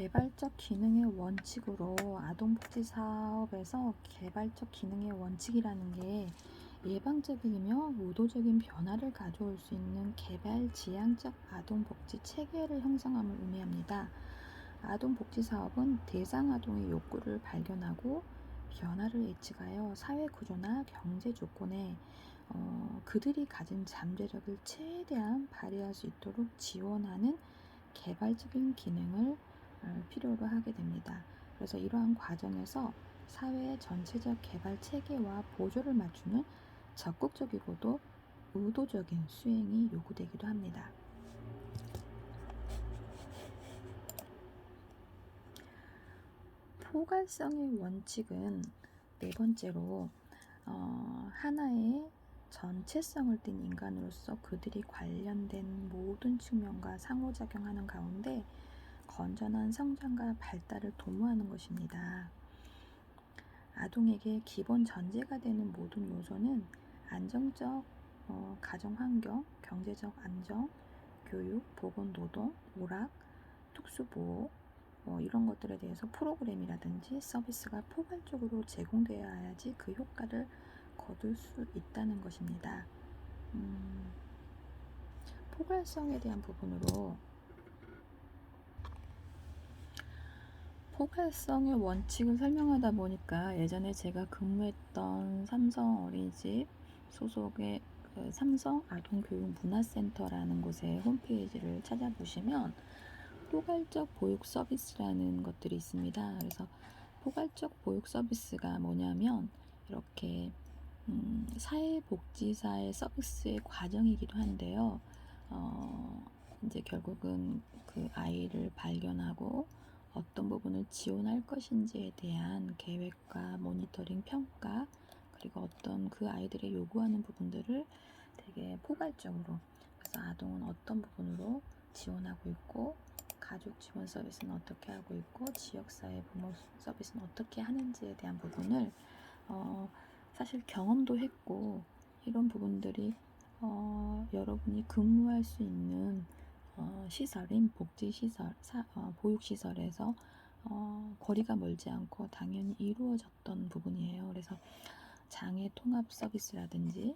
개발적 기능의 원칙으로 아동복지 사업에서 개발적 기능의 원칙이라는 게 예방적이며 의도적인 변화를 가져올 수 있는 개발 지향적 아동복지 체계를 형성함을 의미합니다. 아동복지 사업은 대상 아동의 욕구를 발견하고 변화를 예측하여 사회 구조나 경제 조건에 그들이 가진 잠재력을 최대한 발휘할 수 있도록 지원하는 개발적인 기능을 필요로 하게 됩니다. 그래서 이러한 과정에서 사회의 전체적 개발 체계와 보조를 맞추는 적극적이고도 의도적인 수행이 요구되기도 합니다. 포괄성의 원칙은 네 번째로 하나의 전체성을 띤 인간으로서 그들이 관련된 모든 측면과 상호작용하는 가운데 건전한 성장과 발달을 도모하는 것입니다. 아동에게 기본 전제가 되는 모든 요소는 안정적 가정환경, 경제적 안정, 교육, 보건, 노동, 오락, 특수보호 이런 것들에 대해서 프로그램이라든지 서비스가 포괄적으로 제공되어야지 그 효과를 거둘 수 있다는 것입니다. 포괄성에 대한 부분으로 포괄성의 원칙을 설명하다 보니까 예전에 제가 근무했던 삼성 어린이집 소속의 삼성 아동교육문화센터라는 곳의 홈페이지를 찾아보시면 포괄적 보육 서비스라는 것들이 있습니다. 그래서 포괄적 보육 서비스가 뭐냐면 이렇게 사회복지사의 서비스의 과정이기도 한데요. 이제 결국은 그 아이를 발견하고 어떤 부분을 지원할 것인지에 대한 계획과 모니터링, 평가, 그리고 어떤 그 아이들의 요구하는 부분들을 되게 포괄적으로, 그래서 아동은 어떤 부분으로 지원하고 있고, 가족 지원 서비스는 어떻게 하고 있고, 지역사회 부모 서비스는 어떻게 하는지에 대한 부분을 사실 경험도 했고, 이런 부분들이 여러분이 근무할 수 있는 시설인 복지시설, 보육시설에서 거리가 멀지 않고 당연히 이루어졌던 부분이에요. 그래서 장애 통합 서비스라든지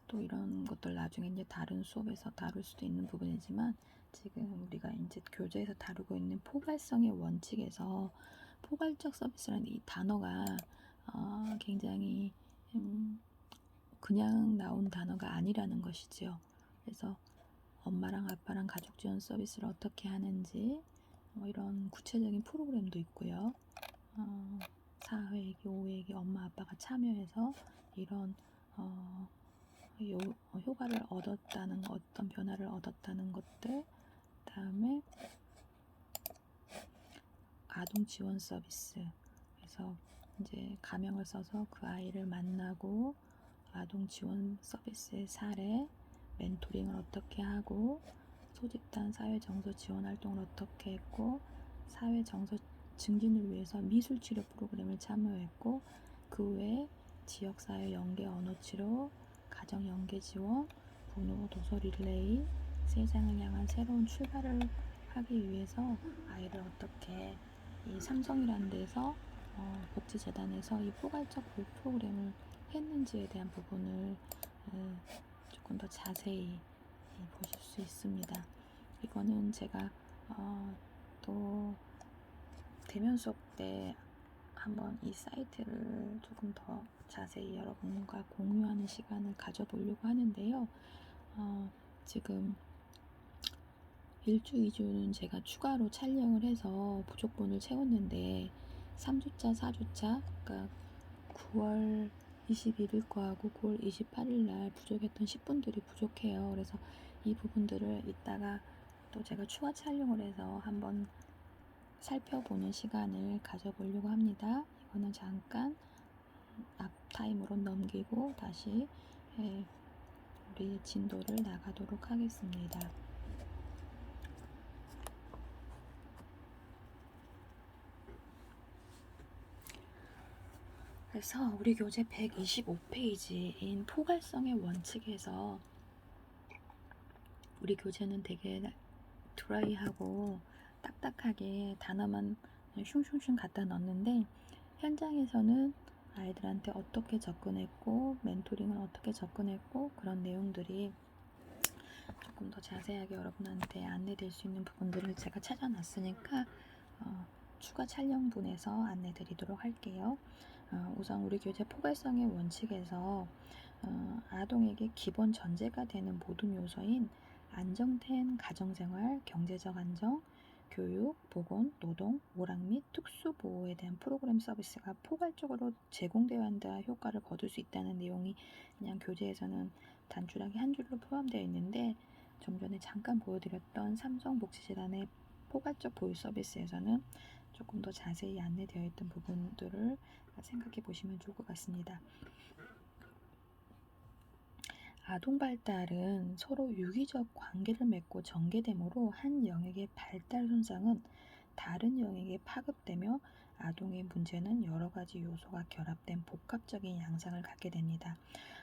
또 이런 것들 나중에 이제 다른 수업에서 다룰 수도 있는 부분이지만 지금 우리가 이제 교재에서 다루고 있는 포괄성의 원칙에서 포괄적 서비스라는 이 단어가 굉장히 그냥 나온 단어가 아니라는 것이지요. 그래서 엄마랑 아빠랑 가족 지원 서비스를 어떻게 하는지 이런 구체적인 프로그램도 있고요. 4회기, 5회기 엄마 아빠가 참여해서 이런 효과를 얻었다는 것, 어떤 변화를 얻었다는 것들, 다음에 아동 지원 서비스, 그래서 이제 가명을 써서 그 아이를 만나고 아동 지원 서비스의 사례, 멘토링을 어떻게 하고, 소집단 사회정서 지원 활동을 어떻게 했고, 사회정서 증진을 위해서 미술치료 프로그램을 참여했고, 그 외에 지역사회 연계 언어치료, 가정 연계 지원, 분호 도서 릴레이, 세상을 향한 새로운 출발을 하기 위해서 아이를 어떻게 이 삼성이라는 데서 복지재단에서 이 포괄적 보육 프로그램을 했는지에 대한 부분을 조금 더 자세히 보실 수 있습니다. 이거는 제가 또 대면 수업 때 한번 이 사이트를 조금 더 자세히 여러분과 공유하는 시간을 가져보려고 하는데요. 지금 1주, 2주는 제가 추가로 촬영을 해서 부족분을 채웠는데 3주차, 4주차, 그러니까 9월 21일 거하고 9월 28일 날 부족했던 10분들이 부족해요. 그래서 이 부분들을 이따가 또 제가 추가 촬영을 해서 한번 살펴보는 시간을 가져보려고 합니다. 이거는 잠깐 앞 타임으로 넘기고 다시 우리 진도를 나가도록 하겠습니다. 그래서 우리 교재 125페이지인 포괄성의 원칙에서 우리 교재는 되게 드라이하고 딱딱하게 단어만 슝슝슝 갖다 넣었는데 현장에서는 아이들한테 어떻게 접근했고 멘토링을 어떻게 접근했고 그런 내용들이 조금 더 자세하게 여러분한테 안내될 수 있는 부분들을 제가 찾아놨으니까 추가 촬영분에서 안내드리도록 할게요. 우선 우리 교재 포괄성의 원칙에서 아동에게 기본 전제가 되는 모든 요소인 안정된 가정생활, 경제적 안정, 교육, 보건, 노동, 오락 및 특수보호에 대한 프로그램 서비스가 포괄적으로 제공되어야 한다 효과를 거둘 수 있다는 내용이 그냥 교재에서는 단순하게 한 줄로 포함되어 있는데 좀 전에 잠깐 보여드렸던 삼성복지재단의 포괄적 보육 서비스에서는 조금 더 자세히 안내되어 있던 부분들을 생각해 보시면 좋을 것 같습니다. 아동 발달은 서로 유기적 관계를 맺고 전개되므로 한 영역의 발달 손상은 다른 영역에 파급되며 아동의 문제는 여러 가지 요소가 결합된 복합적인 양상을 갖게 됩니다.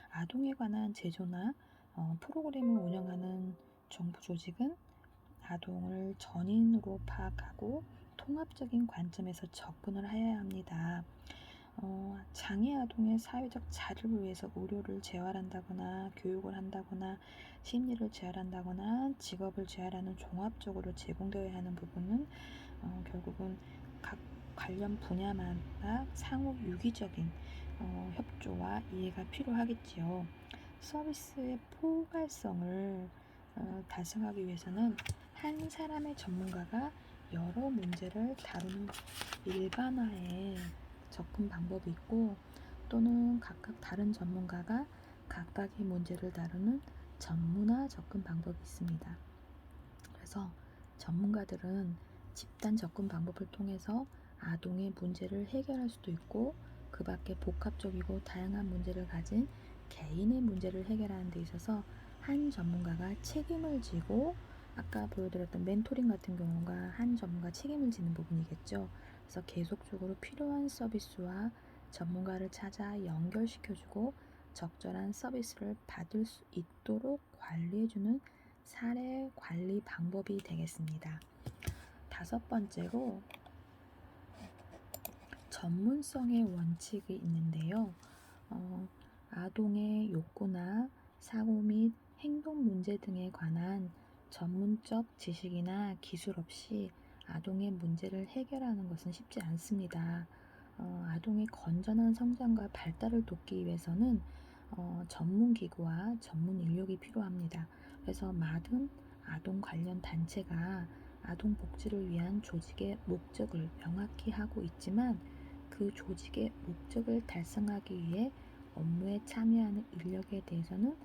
아동에 관한 제도나 프로그램을 운영하는 정부 조직은 아동을 전인으로 파악하고 통합적인 관점에서 접근을 해야 합니다. 장애 아동의 사회적 자립을 위해서 의료를 재활한다거나 교육을 한다거나 심리를 재활한다거나 직업을 재활하는 종합적으로 제공되어야 하는 부분은 결국은 각 관련 분야마다 상호 유기적인 협조와 이해가 필요하겠지요. 서비스의 포괄성을 달성하기 위해서는 한 사람의 전문가가 여러 문제를 다루는 일반화의 접근 방법이 있고 또는 각각 다른 전문가가 각각의 문제를 다루는 전문화 접근 방법이 있습니다. 그래서 전문가들은 집단 접근 방법을 통해서 아동의 문제를 해결할 수도 있고 그 밖에 복합적이고 다양한 문제를 가진 개인의 문제를 해결하는 데 있어서 한 전문가가 책임을 지고 아까 보여드렸던 멘토링 같은 경우가 한 전문가 책임을 지는 부분이겠죠. 그래서 계속적으로 필요한 서비스와 전문가를 찾아 연결시켜주고 적절한 서비스를 받을 수 있도록 관리해주는 사례 관리 방법이 되겠습니다. 다섯 번째로 전문성의 원칙이 있는데요. 아동의 욕구나 사고 및 행동 문제 등에 관한 전문적 지식이나 기술 없이 아동의 문제를 해결하는 것은 쉽지 않습니다. 아동의 건전한 성장과 발달을 돕기 위해서는 전문기구와 전문 인력이 필요합니다. 그래서 많은 아동 관련 단체가 아동 복지를 위한 조직의 목적을 명확히 하고 있지만 그 조직의 목적을 달성하기 위해 업무에 참여하는 인력에 대해서는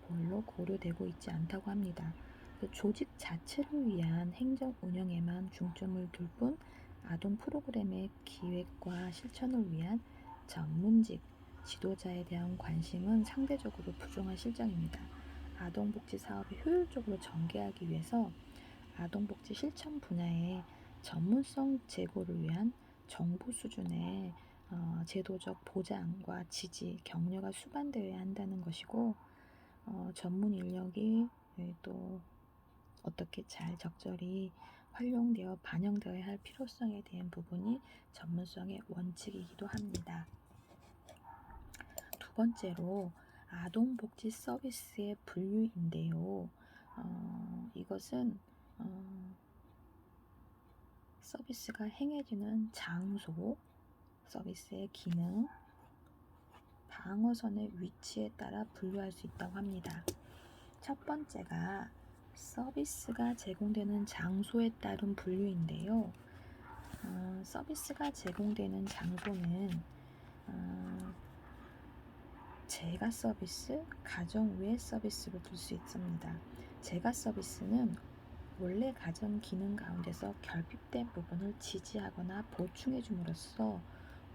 별로 고려되고 있지 않다고 합니다. 조직 자체를 위한 행정 운영에만 중점을 둘 뿐 아동 프로그램의 기획과 실천을 위한 전문직, 지도자에 대한 관심은 상대적으로 부족한 실정입니다. 아동복지 사업을 효율적으로 전개하기 위해서 아동복지 실천 분야의 전문성 제고를 위한 정부 수준의 제도적 보장과 지지, 격려가 수반되어야 한다는 것이고 전문 인력이 또 어떻게 잘 적절히 활용되어 반영되어야 할 필요성에 대한 부분이 전문성의 원칙이기도 합니다. 두 번째로 아동복지 서비스의 분류인데요. 이것은 서비스가 행해지는 장소, 서비스의 기능, 방어선의 위치에 따라 분류할 수 있다고 합니다. 첫 번째가 서비스가 제공되는 장소에 따른 분류인데요. 서비스가 제공되는 장소는 재가 서비스, 가정 외 서비스로 둘 수 있습니다. 재가 서비스는 원래 가정 기능 가운데서 결핍된 부분을 지지하거나 보충해 줌으로써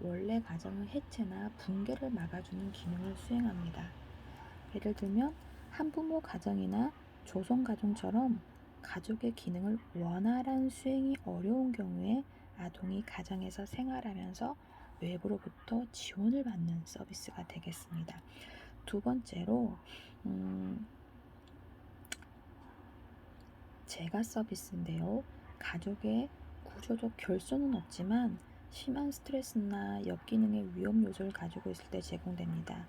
원래 가정의 해체나 붕괴를 막아주는 기능을 수행합니다. 예를 들면 한부모 가정이나 조성가정처럼 가족의 기능을 원활한 수행이 어려운 경우에 아동이 가정에서 생활하면서 외부로부터 지원을 받는 서비스가 되겠습니다. 두 번째로 재가 서비스인데요. 가족의 구조적 결손은 없지만 심한 스트레스나 역기능의 위험 요소를 가지고 있을 때 제공됩니다.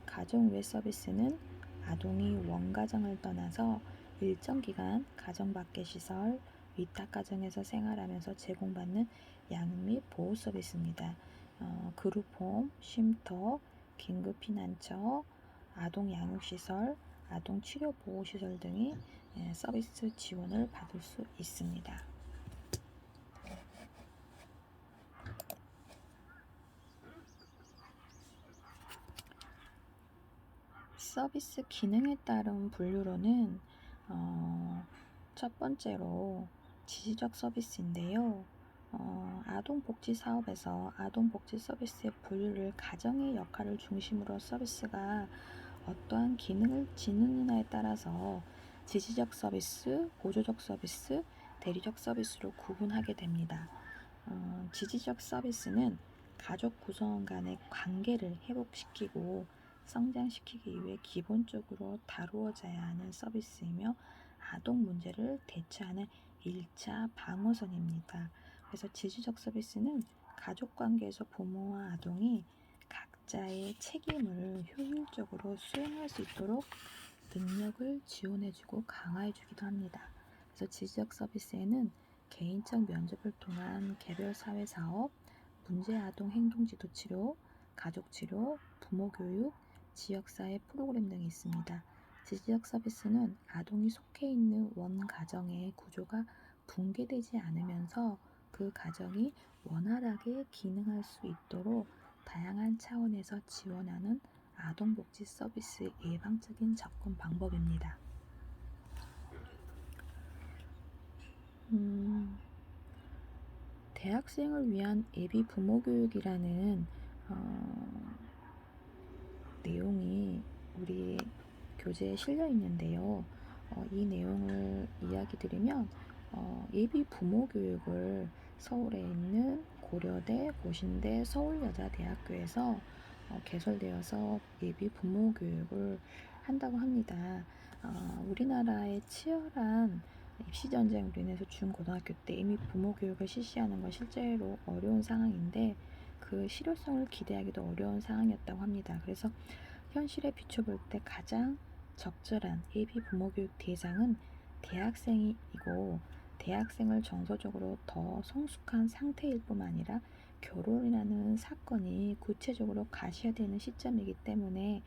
가정 외 서비스는 아동이 원가정을 떠나서 일정 기간 가정 밖의 시설, 위탁 가정에서 생활하면서 제공받는 양육 및 보호 서비스입니다. 그룹홈, 쉼터, 긴급 피난처, 아동 양육시설, 아동 치료 보호시설 등의 서비스 지원을 받을 수 있습니다. 서비스 기능에 따른 분류로는 첫 번째로 지지적 서비스인데요. 아동복지 사업에서 아동복지 서비스의 분류를 가정의 역할을 중심으로 서비스가 어떠한 기능을 지니느냐에 따라서 지지적 서비스, 보조적 서비스, 대리적 서비스로 구분하게 됩니다. 지지적 서비스는 가족 구성원 간의 관계를 회복시키고 성장시키기 위해 기본적으로 다루어져야 하는 서비스이며 아동 문제를 대처하는 1차 방어선입니다. 그래서 지지적 서비스는 가족 관계에서 부모와 아동이 각자의 책임을 효율적으로 수행할 수 있도록 능력을 지원해주고 강화해주기도 합니다. 그래서 지지적 서비스에는 개인적 면접을 통한 개별 사회 사업, 문제 아동 행동 지도 치료, 가족 치료, 부모 교육, 지역사회 프로그램 등이 있습니다. 지지적 서비스는 아동이 속해 있는 원 가정의 구조가 붕괴되지 않으면서 그 가정이 원활하게 기능할 수 있도록 다양한 차원에서 지원하는 아동복지 서비스의 예방적인 접근 방법입니다. 대학생을 위한 예비 부모 교육이라는 내용이 우리 교재에 실려 있는데요. 이 내용을 이야기 드리면 예비 부모 교육을 서울에 있는 고려대, 고신대, 서울여자대학교에서 개설되어서 예비 부모 교육을 한다고 합니다. 우리나라의 치열한 입시전쟁으로 인해서 중고등학교 때 이미 부모 교육을 실시하는 건 실제로 어려운 상황인데 그 실효성을 기대하기도 어려운 상황이었다고 합니다. 그래서 현실에 비춰볼 때 가장 적절한 예비 부모 교육 대상은 대학생이고 대학생을 정서적으로 더 성숙한 상태일 뿐만 아니라 결혼이라는 사건이 구체적으로 가시화되는 시점이기 때문에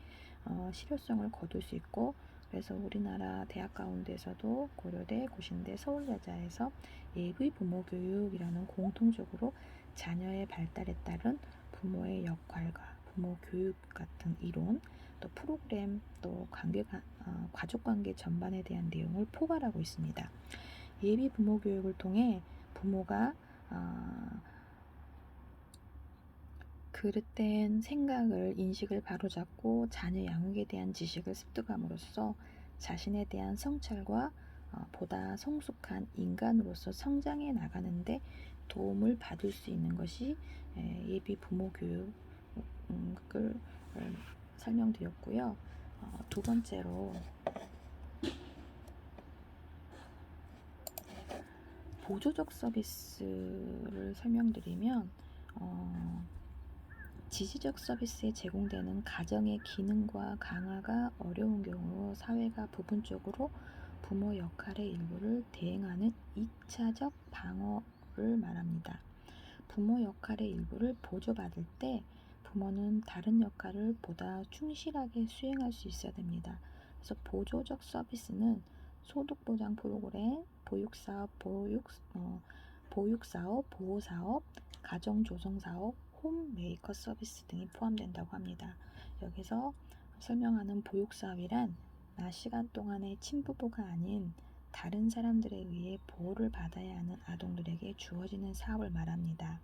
실효성을 거둘 수 있고 그래서 우리나라 대학 가운데서도 고려대, 고신대, 서울여자에서 예비 부모 교육이라는 공통적으로 자녀의 발달에 따른 부모의 역할과 부모 교육 같은 이론, 또 프로그램, 또 가족관계 전반에 대한 내용을 포괄하고 있습니다. 예비 부모 교육을 통해 부모가 그릇된 생각을, 인식을 바로잡고 자녀 양육에 대한 지식을 습득함으로써 자신에 대한 성찰과 보다 성숙한 인간으로서 성장해 나가는데 도움을 받을 수 있는 것이 예비 부모 교육을 설명드렸고요. 두 번째로 보조적 서비스를 설명드리면 지지적 서비스에 제공되는 가정의 기능과 강화가 어려운 경우 사회가 부분적으로 부모 역할의 일부를 대행하는 2차적 방어를 말합니다. 부모 역할의 일부를 보조받을 때 부모는 다른 역할을 보다 충실하게 수행할 수 있어야 됩니다. 그래서 보조적 서비스는 소득보장 프로그램, 보육사업, 보호사업, 가정조성사업, 홈메이커 서비스 등이 포함된다고 합니다. 여기서 설명하는 보육사업이란 낮 시간 동안의 친부모가 아닌 다른 사람들에 의해 보호를 받아야 하는 아동들에게 주어지는 사업을 말합니다.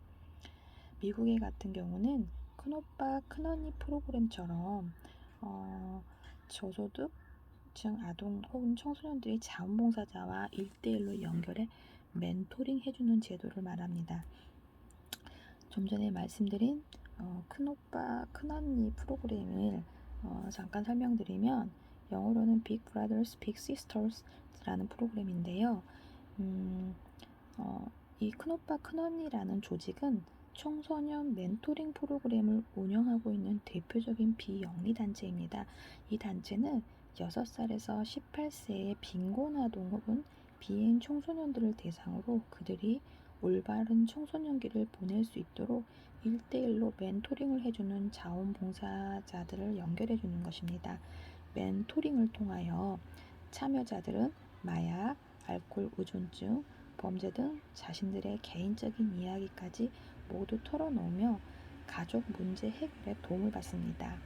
미국의 같은 경우는 큰오빠 큰언니 프로그램처럼 저소득층 아동 혹은 청소년들이 자원봉사자와 1대1로 연결해 멘토링 해주는 제도를 말합니다. 좀 전에 말씀드린 큰오빠 큰언니 프로그램을 잠깐 설명드리면 영어로는 Big Brothers Big Sisters 라는 프로그램인데요. 이 큰오빠 큰언니라는 조직은 청소년 멘토링 프로그램을 운영하고 있는 대표적인 비영리 단체입니다. 이 단체는 6살에서 18세의 빈곤아동 혹은 비행 청소년들을 대상으로 그들이 올바른 청소년기를 보낼 수 있도록 1대1로 멘토링을 해주는 자원봉사자들을 연결해주는 것입니다. 멘토링을 통하여 참여자들은 마약, 알코올 의존증, 범죄 등 자신들의 개인적인 이야기까지 모두 털어놓으며 가족 문제 해결에 도움을 받습니다.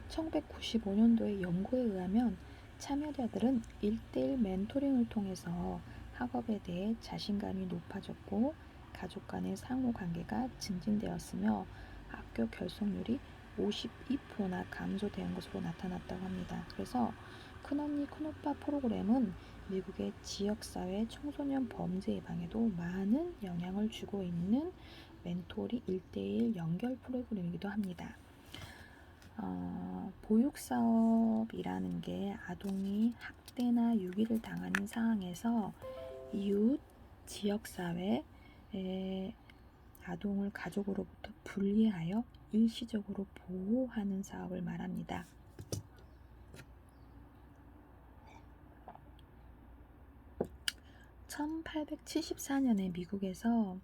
1995년도의 연구에 의하면 참여자들은 1대1 멘토링을 통해서 학업에 대해 자신감이 높아졌고 가족 간의 상호관계가 증진되었으며 학교 결석률이 52%나 감소된 것으로 나타났다고 합니다. 그래서 큰언니 큰오빠 프로그램은 미국의 지역사회 청소년 범죄 예방에도 많은 영향을 주고 있는 멘토링 1대1 연결 프로그램이기도 합니다. 보육사업이라는 게 아동이 학대나 유기를 당하는 상황에서 이웃, 지역사회에 아동을 가족으로부터 분리하여 일시적으로 보호하는 사업을 말합니다. 1874년에 미국에서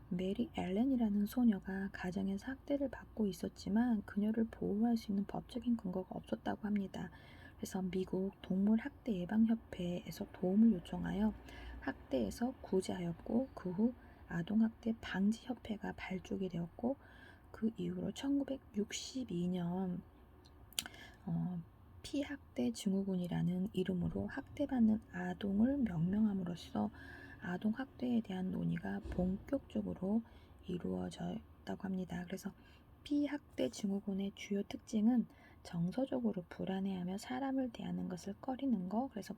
메리 앨런이라는 소녀가 가정에서 학대를 받고 있었지만 그녀를 보호할 수 있는 법적인 근거가 없었다고 합니다. 그래서 미국 동물학대예방협회에서 도움을 요청하여 학대에서 구제하였고 그 후 아동학대 방지협회가 발족이 되었고 그 이후로 1962년 피학대 증후군이라는 이름으로 학대받는 아동을 명명함으로써 아동학대에 대한 논의가 본격적으로 이루어졌다고 합니다. 그래서 피학대 증후군의 주요 특징은 정서적으로 불안해하며 사람을 대하는 것을 꺼리는 것. 그래서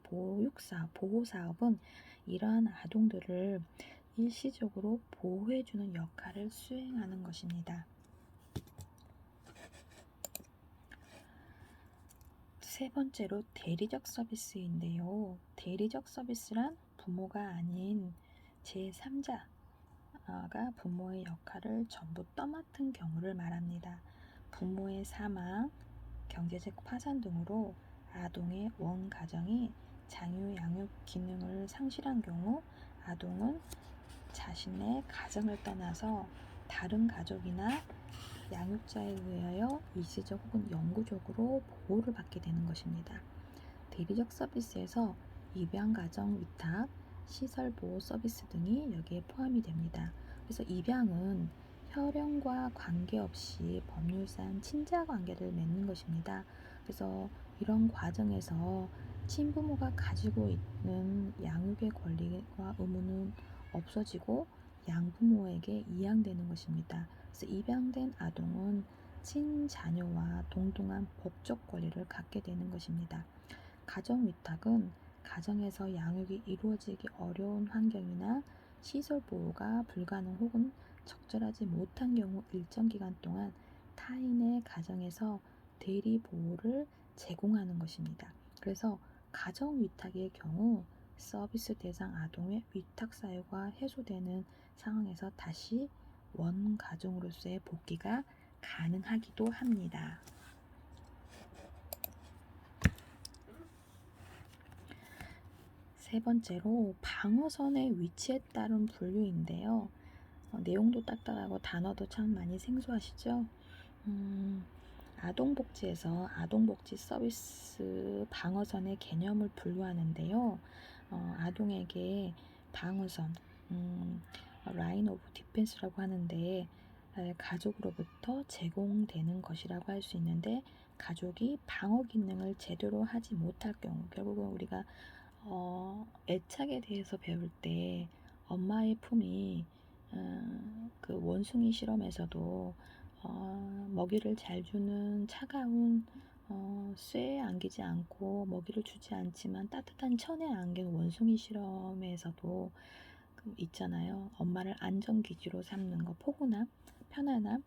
보호사업은 이러한 아동들을 일시적으로 보호해주는 역할을 수행하는 것입니다. 세 번째로 대리적 서비스인데요. 대리적 서비스란 부모가 아닌 제3자가 부모의 역할을 전부 떠맡은 경우를 말합니다. 부모의 사망, 경제적 파산 등으로 아동의 원 가정이 장유 양육 기능을 상실한 경우 아동은 자신의 가정을 떠나서 다른 가족이나 양육자에 의하여 일시적 혹은 영구적으로 보호를 받게 되는 것입니다. 대리적 서비스에서 입양가정 위탁, 시설보호 서비스 등이 여기에 포함이 됩니다. 그래서 입양은 혈연과 관계없이 법률상 친자관계를 맺는 것입니다. 그래서 이런 과정에서 친부모가 가지고 있는 양육의 권리와 의무는 없어지고 양부모에게 이양되는 것입니다. 그래서 입양된 아동은 친자녀와 동등한 법적 권리를 갖게 되는 것입니다. 가정위탁은 가정에서 양육이 이루어지기 어려운 환경이나 시설 보호가 불가능 혹은 적절하지 못한 경우 일정 기간 동안 타인의 가정에서 대리 보호를 제공하는 것입니다. 그래서 가정위탁의 경우 서비스 대상 아동의 위탁 사유가 해소되는 상황에서 다시 원가정으로서의 복귀가 가능하기도 합니다. 세 번째로 방어선의 위치에 따른 분류인데요. 내용도 딱딱하고 단어도 참 많이 생소하시죠? 아동복지에서 아동복지 서비스 방어선의 개념을 분류하는데요. 아동에게 방어선, 라인 오브 디펜스라고 하는데 가족으로부터 제공되는 것이라고 할 수 있는데 가족이 방어 기능을 제대로 하지 못할 경우 결국은 우리가 애착에 대해서 배울 때 엄마의 품이 그 원숭이 실험에서도 먹이를 잘 주는 차가운 쇠에 안기지 않고 먹이를 주지 않지만 따뜻한 천에 안긴 원숭이 실험에서도 있잖아요. 엄마를 안전기지로 삼는 거, 포근함, 편안함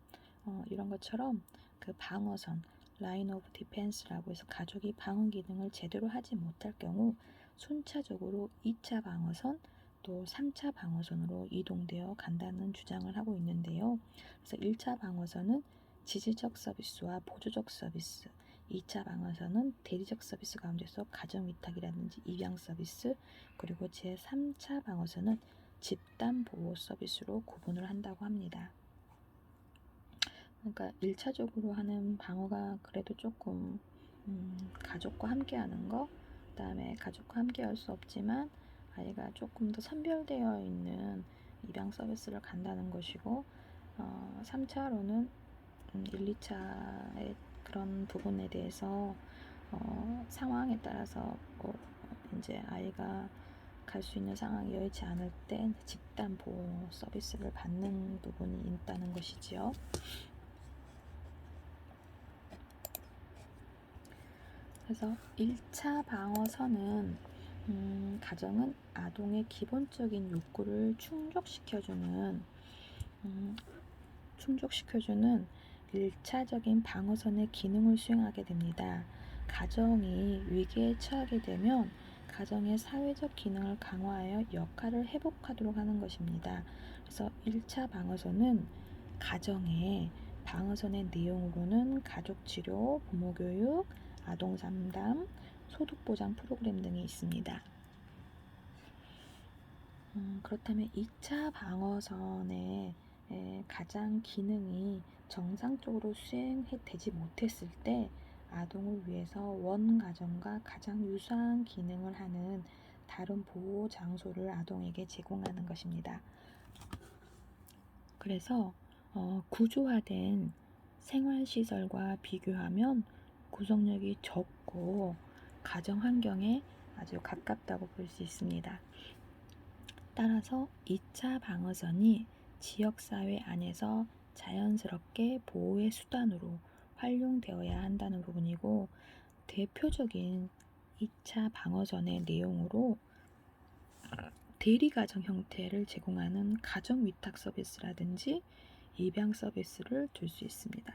이런 것처럼 그 방어선, 라인 오브 디펜스라고 해서 가족이 방어 기능을 제대로 하지 못할 경우 순차적으로 2차 방어선, 또 3차 방어선으로 이동되어 간다는 주장을 하고 있는데요. 그래서 1차 방어선은 지질적 서비스와 보조적 서비스, 2차 방어선은 대리적 서비스 가운데서 가정위탁이라든지 입양 서비스, 그리고 제3차 방어선은 집단 보호 서비스로 구분을 한다고 합니다. 그러니까 1차적으로 하는 방어가 그래도 조금 가족과 함께 하는 거, 그 다음에 가족과 함께 할 수 없지만 아이가 조금 더 선별되어 있는 입양 서비스를 간다는 것이고, 3차로는 1, 2차의 그런 부분에 대해서 상황에 따라서 이제 아이가 갈 수 있는 상황이 여의치 않을 때 집단 보호 서비스를 받는 부분이 있다는 것이지요. 그래서 1차 방어선은 가정은 아동의 기본적인 욕구를 충족시켜주는 1차적인 방어선의 기능을 수행하게 됩니다. 가정이 위기에 처하게 되면 가정의 사회적 기능을 강화하여 역할을 회복하도록 하는 것입니다. 그래서 1차 방어선은 가정의 방어선의 내용으로는 가족치료, 부모교육, 아동상담, 소득보장 프로그램 등이 있습니다. 그렇다면 2차 방어선의 가장 기능이 정상적으로 수행되지 못했을 때 아동을 위해서 원가정과 가장 유사한 기능을 하는 다른 보호 장소를 아동에게 제공하는 것입니다. 그래서 구조화된 생활시설과 비교하면 구성력이 적고 가정 환경에 아주 가깝다고 볼 수 있습니다. 따라서 2차 방어선이 지역사회 안에서 자연스럽게 보호의 수단으로 활용되어야 한다는 부분이고, 대표적인 2차 방어선의 내용으로 대리가정 형태를 제공하는 가정위탁 서비스라든지 입양 서비스를 들 수 있습니다.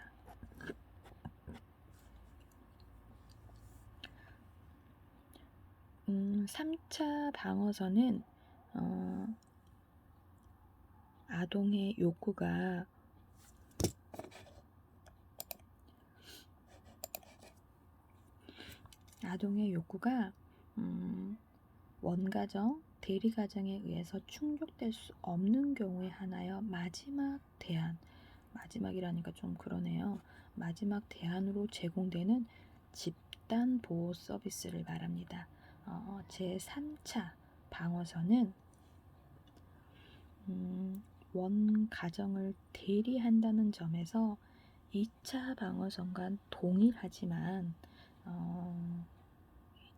3차 방어선은 아동의 욕구가 원가정, 대리가정에 의해서 충족될 수 없는 경우에 한하여 마지막 대안, 마지막이라니까 좀 그러네요. 마지막 대안으로 제공되는 집단 보호 서비스를 말합니다. 제3차 방어선은 원가정을 대리한다는 점에서 2차 방어선과 동일하지만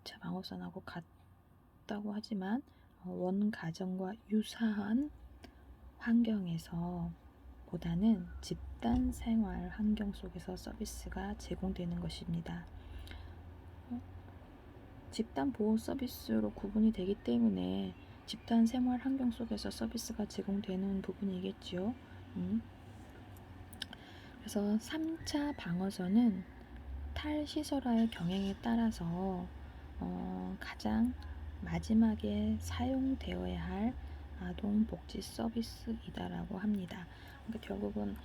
2차 방어선하고 같다고 하지만 원가정과 유사한 환경에서 보다는 집단 생활 환경 속에서 서비스가 제공되는 것입니다. 집단 보호 서비스로 구분이 되기 때문에 집단 생활 환경 속에서 서비스가 제공되는 부분이겠지요. 그래서 3차 방어선은 탈시설화의 경향에 따라서 가장 마지막에 사용되어야 할 아동복지 서비스이다라고 합니다. 그러니까 결국은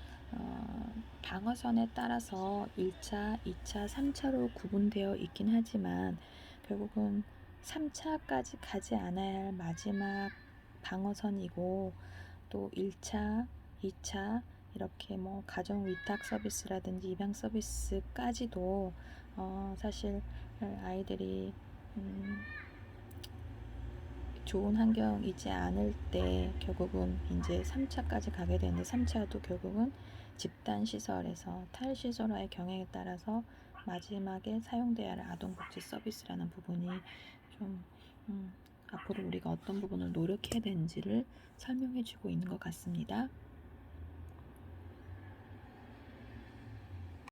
방어선에 따라서 1차, 2차, 3차로 구분되어 있긴 하지만 결국은 3차까지 가지 않아야 할 마지막 방어선이고, 또 1차, 2차 이렇게 뭐 가정 위탁 서비스라든지 입양 서비스까지도 사실 아이들이 좋은 환경이지 않을 때 결국은 이제 3차까지 가게 되는데, 3차도 결국은 집단 시설에서 탈시설화의 경향에 따라서 마지막에 사용돼야 할 아동복지 서비스라는 부분이 좀 앞으로 우리가 어떤 부분을 노력해야 되는지를 설명해 주고 있는 것 같습니다.